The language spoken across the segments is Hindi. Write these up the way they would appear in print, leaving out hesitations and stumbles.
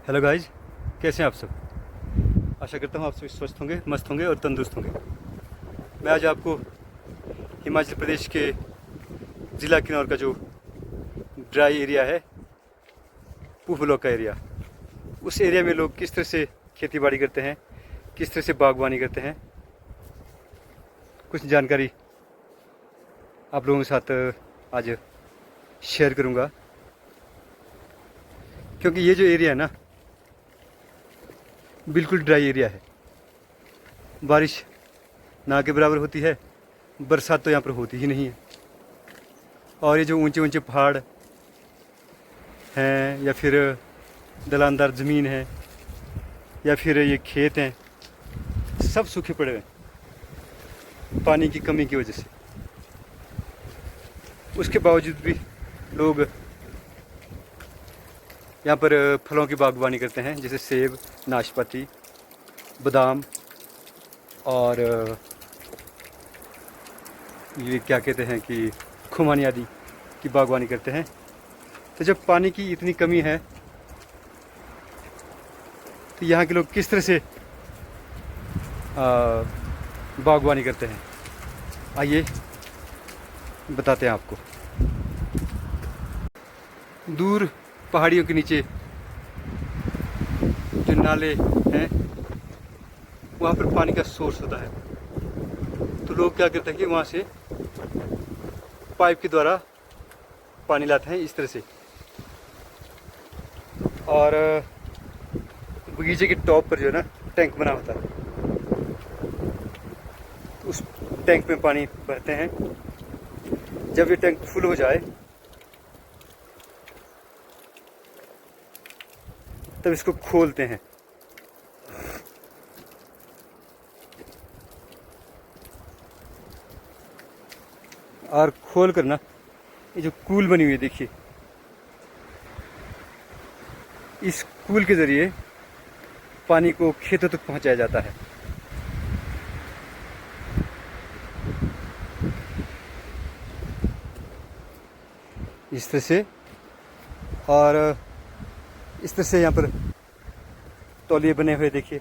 हेलो गाइज, कैसे हैं आप सब। आशा करता हूँ आप सभी स्वस्थ होंगे, मस्त होंगे और तंदुरुस्त होंगे। मैं आज आपको हिमाचल प्रदेश के ज़िला किन्नौर का जो ड्राई एरिया है, पूह ब्लॉक का एरिया, उस एरिया में लोग किस तरह से खेती बाड़ी करते हैं, किस तरह से बागवानी करते हैं, कुछ जानकारी आप लोगों के साथ आज शेयर करूँगा। क्योंकि ये जो एरिया है ना, बिल्कुल ड्राई एरिया है। बारिश ना के बराबर होती है, बरसात तो यहाँ पर होती ही नहीं है। और ये जो ऊंचे ऊंचे पहाड़ हैं या फिर ढलानदार ज़मीन है या फिर ये खेत हैं, सब सूखे पड़े हुए हैं पानी की कमी की वजह से। उसके बावजूद भी लोग यहाँ पर फलों की बागवानी करते हैं, जैसे सेब, नाशपाती, बादाम और ये क्या कहते हैं कि खुमानी आदि की बागवानी करते हैं। तो जब पानी की इतनी कमी है तो यहाँ के लोग किस तरह से बागवानी करते हैं, आइए बताते हैं आपको। दूर पहाड़ियों के नीचे जो नाले हैं, वहाँ पर पानी का सोर्स होता है। तो लोग क्या करते हैं कि वहाँ से पाइप के द्वारा पानी लाते हैं इस तरह से, और बगीचे के टॉप पर जो है ना टैंक बना होता है, तो उस टैंक में पानी भरते हैं। जब ये टैंक फुल हो जाए तब इसको खोलते हैं। और खोल कर ना, ये जो कूल बनी हुई है देखिए, इस कूल के ज़रिए पानी को खेतों तक पहुंचाया जाता है। इस तरह से, और इस तरह से यहाँ पर तौलिए बने हुए देखिए।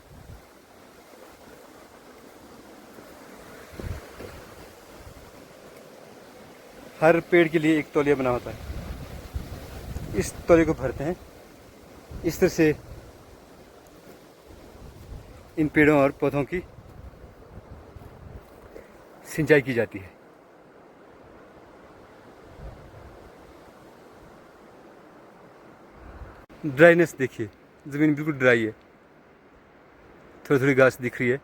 हर पेड़ के लिए एक तौलिया बना होता है। इस तौलिए को भरते हैं। इस तरह से इन पेड़ों और पौधों की सिंचाई की जाती है। ड्राइनेस देखिए, ज़मीन बिल्कुल ड्राई है। थोड़ी थोड़ी घास दिख रही है,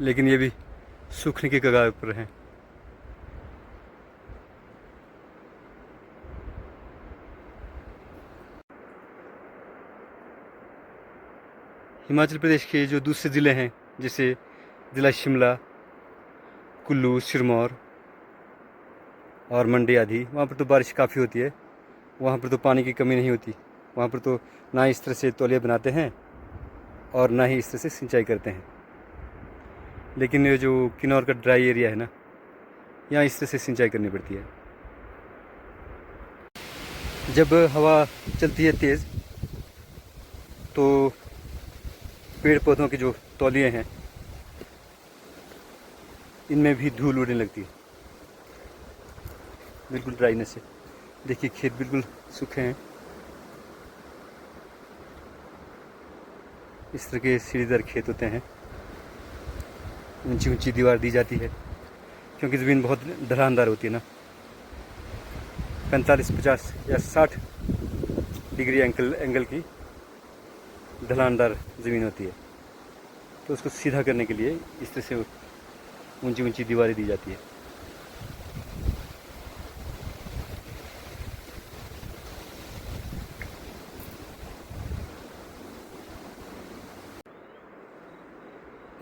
लेकिन ये भी सूखने के कगार पर हैं। हिमाचल प्रदेश के जो दूसरे ज़िले हैं, जैसे ज़िला शिमला, कुल्लू, सिरमौर और मंडी आदि, वहाँ पर तो बारिश काफ़ी होती है। वहाँ पर तो पानी की कमी नहीं होती। वहाँ पर तो ना इस तरह से तौलिया बनाते हैं और ना ही इस तरह से सिंचाई करते हैं। लेकिन ये जो किन्नौर का ड्राई एरिया है ना, यहाँ इस तरह से सिंचाई करनी पड़ती है। जब हवा चलती है तेज़ तो पेड़ पौधों के जो तौलिए हैं, इनमें भी धूल उड़ने लगती है, बिल्कुल ड्राइनेस से। देखिए खेत बिल्कुल सूखे हैं। इस तरह के सीढ़ीदार खेत होते हैं। ऊंची ऊंची दीवार दी जाती है, क्योंकि ज़मीन बहुत ढलानदार होती है ना। 45, 50 या 60 डिग्री एंगल की ढलानदार ज़मीन होती है। तो उसको सीधा करने के लिए इस तरह से ऊंची ऊंची दीवारें दी जाती है।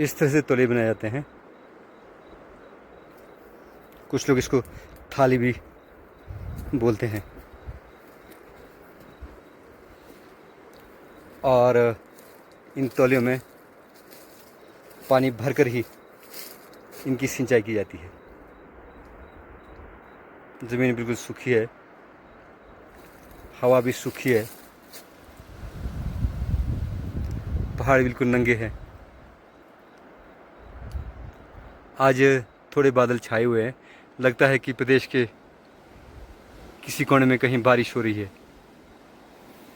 इस तरह से तौलिए बनाए जाते हैं। कुछ लोग इसको थाली भी बोलते हैं। और इन तौलियों में पानी भरकर ही इनकी सिंचाई की जाती है। ज़मीन बिल्कुल सूखी है, हवा भी सूखी है, पहाड़ बिल्कुल नंगे हैं। आज थोड़े बादल छाए हुए हैं, लगता है कि प्रदेश के किसी कोने में कहीं बारिश हो रही है।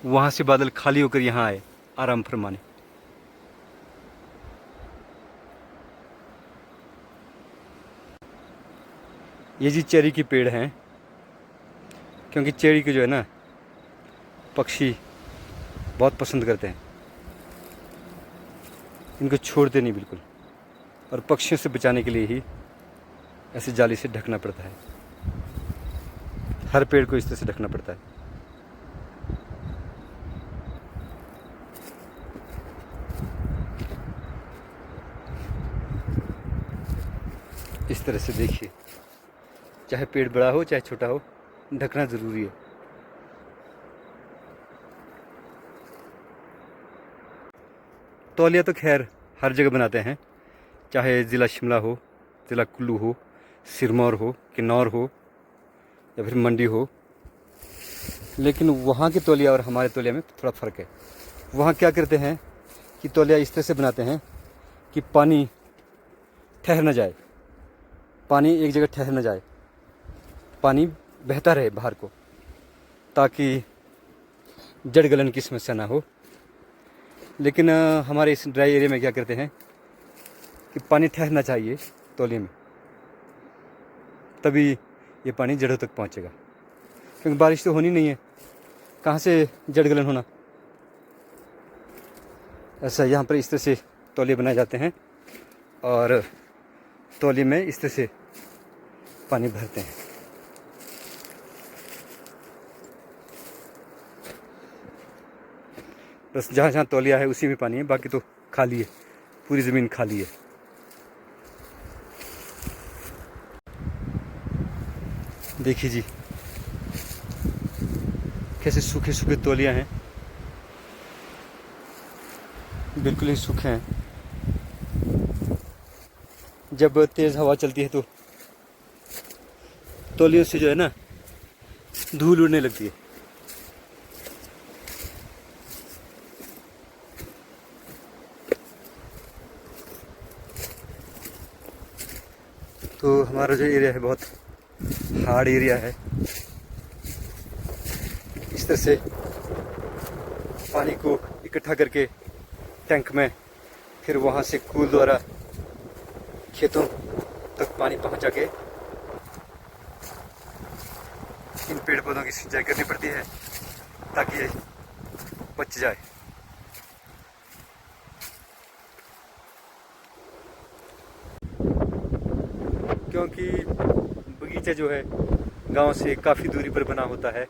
वहाँ से बादल खाली होकर यहाँ आए आराम फरमाने। ये जी चेरी के पेड़ हैं, क्योंकि चेरी के जो है ना पक्षी बहुत पसंद करते हैं, इनको छोड़ते नहीं बिल्कुल। और पक्षियों से बचाने के लिए ही ऐसे जाली से ढकना पड़ता है, हर पेड़ को इस तरह से ढकना पड़ता है। इस तरह से देखिए, चाहे पेड़ बड़ा हो चाहे छोटा हो, ढकना ज़रूरी है। तौलिया तो खैर हर जगह बनाते हैं, चाहे ज़िला शिमला हो, ज़िला कुल्लू हो, सिरमौर हो, किन्नौर हो या फिर मंडी हो। लेकिन वहाँ के तौलिया और हमारे तौलिया में थोड़ा फ़र्क है। वहाँ क्या करते हैं कि तौलिया इस तरह से बनाते हैं कि पानी ठहर न जाए, पानी एक जगह ठहर न जाए, पानी बहता रहे बाहर को, ताकि जड़ गलन की समस्या ना हो। लेकिन हमारे इस ड्राई एरिया में क्या करते हैं कि पानी ठहरना चाहिए तौलिए में, तभी ये पानी जड़ों तक पहुंचेगा, क्योंकि बारिश तो होनी नहीं है, कहाँ से जड़ गलन होना। ऐसा यहाँ पर इस तरह से तौलिए बनाए जाते हैं और तौलिए में इस तरह से पानी भरते हैं। बस जहाँ जहाँ तौलिया है उसी में पानी है, बाकी तो खाली है, पूरी ज़मीन खाली है। देखिए जी कैसे सूखे सूखे तौलिया हैं, बिल्कुल ही सूखे हैं। जब तेज़ हवा चलती है तो तौलियों से जो है ना धूल उड़ने लगती है। तो हमारा जो एरिया है बहुत हार्ड एरिया है। इस तरह से पानी को इकट्ठा करके टैंक में, फिर वहाँ से कूल द्वारा खेतों तक पानी पहुँचा के इन पेड़ पौधों की सिंचाई करनी पड़ती है ताकि ये बच जाए। क्योंकि बगीचा जो है गांव से काफ़ी दूरी पर बना होता है।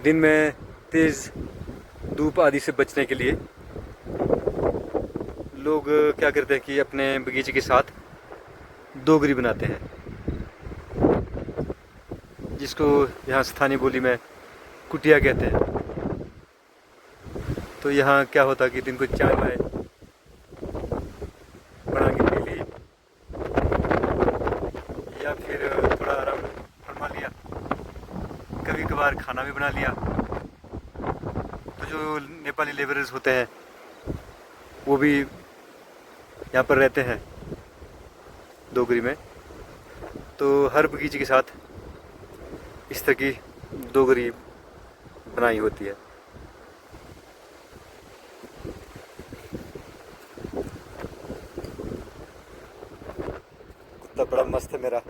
दिन में तेज़ धूप आदि से बचने के लिए लोग क्या करते हैं कि अपने बगीचे के साथ दोगरी बनाते हैं, जिसको यहाँ स्थानीय बोली में कुटिया कहते हैं। तो यहाँ क्या होता है कि दिन को चाय वाय बना के पी ली या फिर थोड़ा आराम फरमा लिया, कभी कभार खाना भी बना लिया। तो जो नेपाली लेबरर्स होते हैं वो भी यहाँ पर रहते हैं दोगरी में, तो हर बगीचे के साथ इस तरह की दोगरी बनाई होती है। कुत्ता बड़ा मस्त है मेरा।